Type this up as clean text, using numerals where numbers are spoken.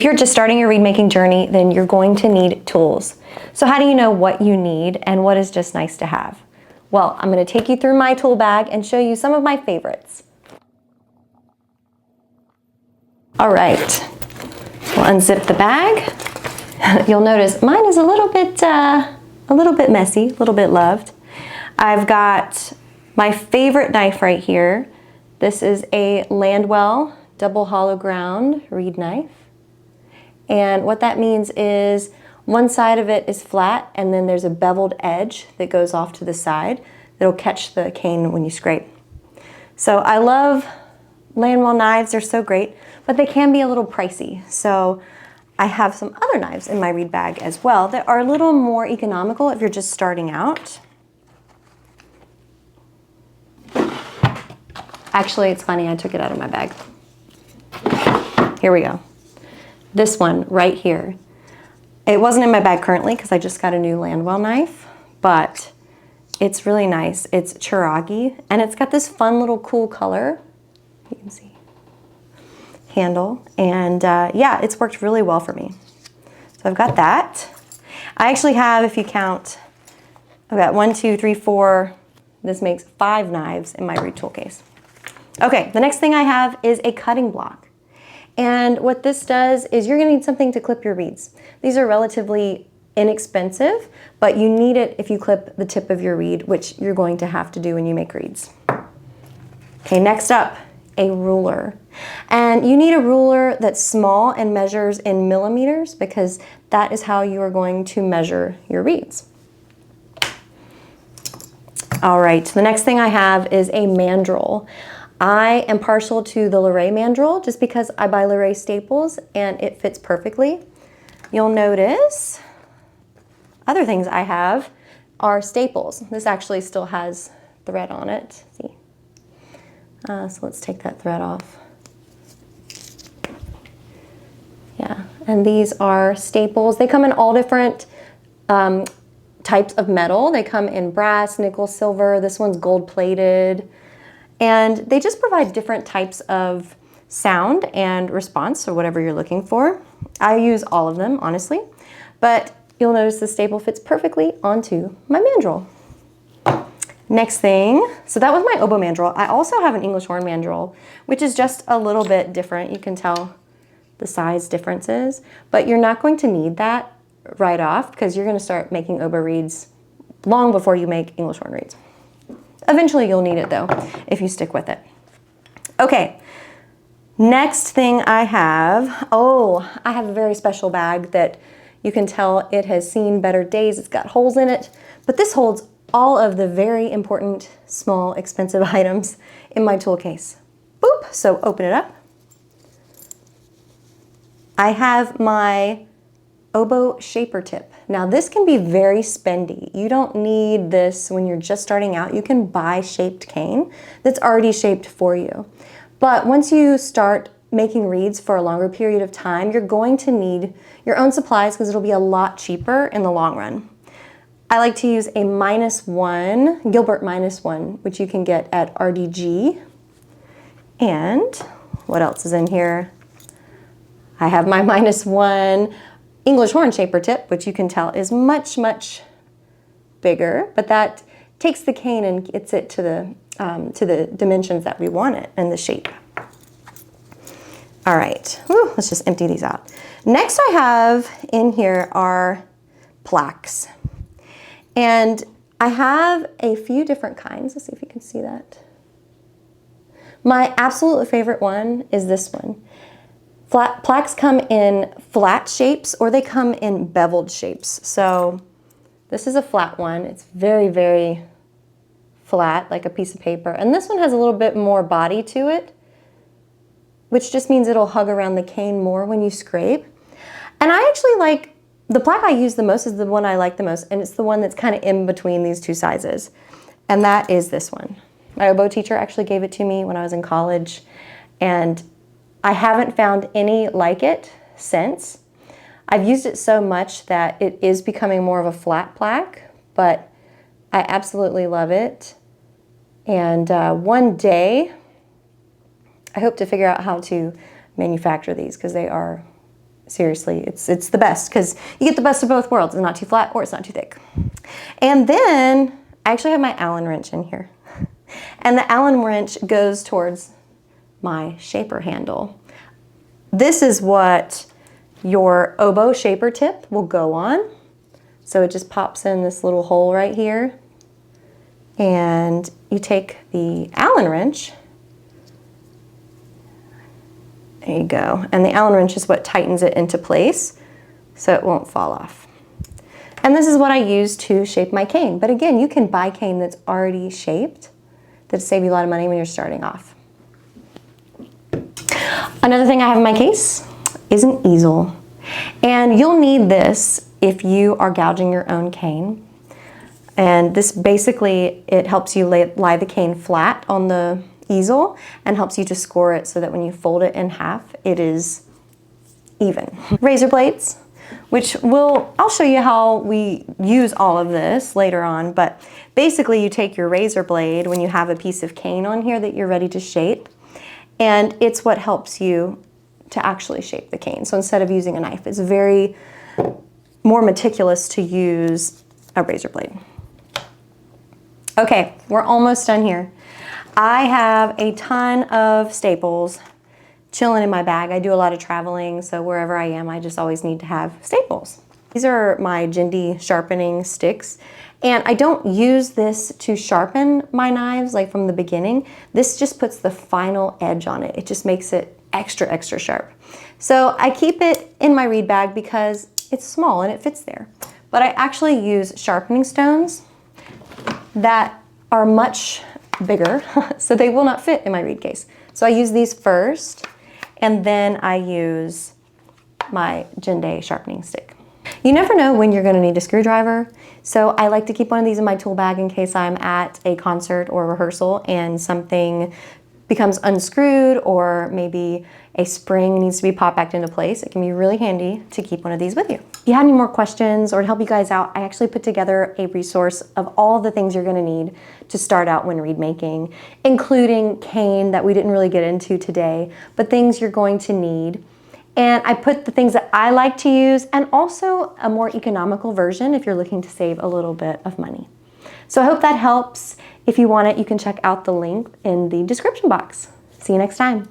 If you're just starting your reed making journey, then you're going to need tools. So how do you know what you need and what is just nice to have? Well, I'm going to take you through my tool bag and show you some of my favorites. All right, we'll unzip the bag. You'll notice mine is a little bit messy, a little bit loved. I've got my favorite knife right here. This is a Landwell double hollow ground reed knife. And what that means is one side of it is flat and then there's a beveled edge that goes off to the side that'll catch the cane when you scrape. So I love Landwell knives, they're so great, but they can be a little pricey. So I have some other knives in my reed bag as well that are a little more economical if you're just starting out. Actually, it's funny, I took it out of my bag. Here we go. This one right here. It wasn't in my bag currently because I just got a new Landwell knife, but it's really nice. It's Chiragi, and it's got this fun little cool color. You can see. Handle, and yeah, it's worked really well for me. So I've got that. I actually have, if you count, I've got 1, 2, 3, 4. This makes 5 knives in my reed tool case. Okay, the next thing I have is a cutting block. And what this does is you're gonna need something to clip your reeds. These are relatively inexpensive, but you need it if you clip the tip of your reed, which you're going to have to do when you make reeds. Okay, next up, a ruler. And you need a ruler that's small and measures in millimeters because that is how you are going to measure your reeds. All right, the next thing I have is a mandrel. I am partial to the Luray mandrel just because I buy Luray staples and it fits perfectly. You'll notice other things I have are staples. This actually still has thread on it. See? So let's take that thread off. Yeah, and these are staples. They come in all different types of metal. They come in brass, nickel, silver. This one's gold plated. And they just provide different types of sound and response to whatever you're looking for. I use all of them, honestly, but you'll notice the staple fits perfectly onto my mandrel. Next thing, so that was my oboe mandrel. I also have an English horn mandrel, which is just a little bit different. You can tell the size differences, but you're not going to need that right off because you're going to start making oboe reeds long before you make English horn reeds. Eventually you'll need it though, if you stick with it. Okay, next thing I have, I have a very special bag that you can tell it has seen better days. It's got holes in it, but this holds all of the very important, small, expensive items in my tool case. Boop, so open it up. I have my oboe shaper tip. Now this can be very spendy. You don't need this when you're just starting out. You can buy shaped cane that's already shaped for you. But once you start making reeds for a longer period of time, you're going to need your own supplies because it'll be a lot cheaper in the long run. I like to use a -1, Gilbert -1, which you can get at RDG. And what else is in here? I have my -1 English horn shaper tip, which you can tell is much, much bigger, but that takes the cane and gets it to the dimensions that we want it and the shape. All right, let's just empty these out. Next I have in here are plaques. And I have a few different kinds. Let's see if you can see that. My absolute favorite one is this one. Plaques come in flat shapes or they come in beveled shapes. So this is a flat one. It's very, very flat, like a piece of paper. And this one has a little bit more body to it, which just means it'll hug around the cane more when you scrape. And I actually like, the plaque I use the most is the one I like the most, and it's the one that's kind of in between these two sizes. And that is this one. My oboe teacher actually gave it to me when I was in college, and I haven't found any like it since. I've used it so much that it is becoming more of a flat plaque, but I absolutely love it. And one day, I hope to figure out how to manufacture these because they are seriously, it's the best because you get the best of both worlds. It's not too flat or it's not too thick. And then I actually have my Allen wrench in here. And the Allen wrench goes towards my shaper handle. This is what your oboe shaper tip will go on. So it just pops in this little hole right here. And you take the Allen wrench. There you go. And the Allen wrench is what tightens it into place so it won't fall off. And this is what I use to shape my cane. But again, you can buy cane that's already shaped. That'll save you a lot of money when you're starting off. Another thing I have in my case is an easel. And you'll need this if you are gouging your own cane. And this basically, it helps you lie the cane flat on the easel and helps you to score it so that when you fold it in half, it is even. Razor blades, which I'll show you how we use all of this later on, but basically you take your razor blade when you have a piece of cane on here that you're ready to shape, and it's what helps you to actually shape the cane. So instead of using a knife, it's very more meticulous to use a razor blade. Okay, we're almost done here. I have a ton of staples chilling in my bag. I do a lot of traveling, so wherever I am, I just always need to have staples. These are my Jindy sharpening sticks, and I don't use this to sharpen my knives like from the beginning. This just puts the final edge on it. It just makes it extra, extra sharp. So I keep it in my reed bag because it's small and it fits there. But I actually use sharpening stones that are much bigger, so they will not fit in my reed case. So I use these first, and then I use my Jindy sharpening stick. You never know when you're gonna need a screwdriver, so I like to keep one of these in my tool bag in case I'm at a concert or rehearsal and something becomes unscrewed, or maybe a spring needs to be popped back into place. It can be really handy to keep one of these with you. If you have any more questions or to help you guys out, I actually put together a resource of all the things you're gonna need to start out when reed making, including cane that we didn't really get into today, but things you're going to need. And I put the things that I like to use and also a more economical version if you're looking to save a little bit of money. So I hope that helps. If you want it, you can check out the link in the description box. See you next time.